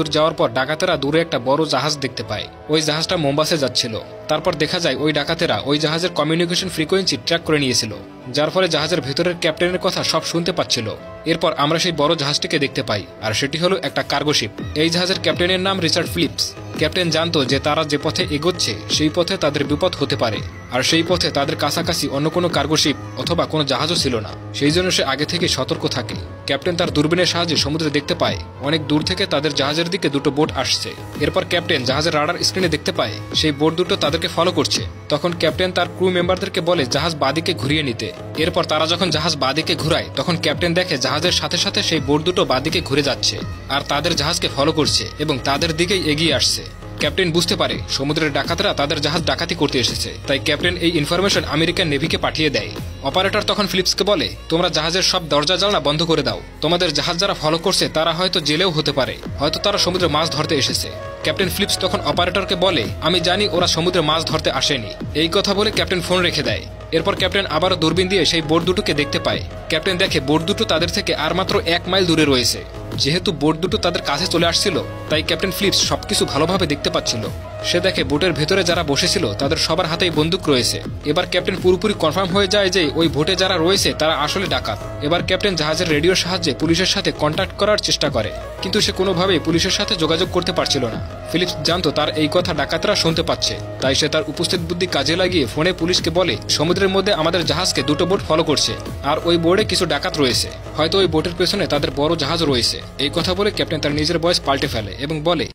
দূর যাওয়ার পর ডাকাতেরা দূরে একটা বড় জাহাজ দেখতে পায়। ওই জাহাজটা মোম্বাসে যাচ্ছিল। তারপর দেখা যায় ওই ডাকাতেরা ওই জাহাজের কমিউনিকেশন ফ্রিকোয়েন্সি ট্র্যাক করে নিয়েছিল, যার ফলে জাহাজের ভেতরের ক্যাপ্টেনের কথা সব শুনতে পাচ্ছিল। এরপর আমরা সেই বড় জাহাজটিকে দেখতে পাই, আর সেটি হলো একটা কার্গো শিপ। এই জাহাজের ক্যাপ্টেনের নাম রিচার্ড ফিলিপস। ক্যাপ্টেন জানতো যে তারা যে পথে এগোচ্ছে সেই পথে তাদের বিপদ হতে পারে, আর সেই পথে তাদের কাছাকাছি অন্য কোনো কার্গো শিপ অথবা কোনো জাহাজও ছিল না। সেই জন্য সে আগে থেকে সতর্ক থাকে। ক্যাপ্টেন তার দূরবীনের সাহায্যে সমুদ্রে দেখতে পায় অনেক দূর থেকে তাদের জাহাজের দিকে দুটো বোট আসছে। এরপর ক্যাপ্টেন জাহাজের রাডার স্ক্রিনে দেখতে পায় সেই বোট দুটো তাদেরকে ফলো করছে। তখন ক্যাপ্টেন তার ক্রু মেম্বারদেরকে বলে জাহাজ বাদিকে ঘুরিয়ে নিতে। এরপর তারা যখন জাহাজ বাদিকে ঘুরায় তখন ক্যাপ্টেন দেখে জাহাজের সাথে সাথে সেই বোট দুটো বাদিকে ঘুরে যাচ্ছে আর তাদের জাহাজকে ফলো করছে এবং তাদের দিকেই এগিয়ে আসছে। ক্যাপ্টেন বুঝতে পারে সমুদ্রের ডাকাতরা তাদের জাহাজ ডাকাতি করতে এসেছে, তাই ক্যাপ্টেন এই ইনফরমেশন আমেরিকান নেভিকে পাঠিয়ে দেয়। অপারেটর তখন ফিলিপসকে বলে, তোমরা জাহাজের সব দরজা জানলা বন্ধ করে দাও। তোমাদের জাহাজ যারা ফলো করছে তারা হয়তো জেলেও হতে পারে, হয়তো তারা সমুদ্রে মাছ ধরতে এসেছে। ক্যাপ্টেন ফিলিপস তখন অপারেটরকে বলে, আমি জানি ওরা সমুদ্রে মাছ ধরতে আসেনি। এই কথা বলে ক্যাপ্টেন ফোন রেখে দেয়। এরপর ক্যাপ্টেন আবারও দূরবীন দিয়ে সেই বোট দুটোকে দেখতে পায়। ক্যাপ্টেন দেখে বোট দুটো তাদের থেকে আর মাত্র 1 মাইল দূরে রয়েছে। যেহেতু বোট দুটো তাদের কাছে চলে আসছিল, তাই ক্যাপ্টেন ফিলিপস সবকিছু ভালোভাবে দেখতে পাচ্ছিল। সে দেখে বোটের ভেতরে যারা বসেছিল তাদের সবার হাতেই বন্দুক রয়েছে। এবার ক্যাপ্টেন পুরোপুরি কনফার্ম হয়ে যায় যে ওই বোটে যারা রয়েছে তারা আসলে ডাকাত। এবার ক্যাপ্টেন জাহাজের রেডিওর সাহায্যে পুলিশের সাথে কন্ট্যাক্ট করার চেষ্টা করে, কিন্তু সে কোনোভাবেই পুলিশের সাথে যোগাযোগ করতে পারছিল না। ফিলিপস জানতো তার এই কথা ডাকাতরা শুনতে পাচ্ছে, তাই সে তার উপস্থিত বুদ্ধি কাজে লাগিয়ে ফোনে পুলিশকে বলে, সমুদ্রের মধ্যে আমাদের জাহাজকে দুটো বোট ফলো করছে আর ওই বোর্ডে কিছু ডাকাত রয়েছে, হয়তো ওই বোটের পেছনে তাদের বড় জাহাজ রয়েছে। এই কথা বলে ক্যাপ্টেন তার নিজের ভয়েস পাল্টে ফেলে এবং বলে,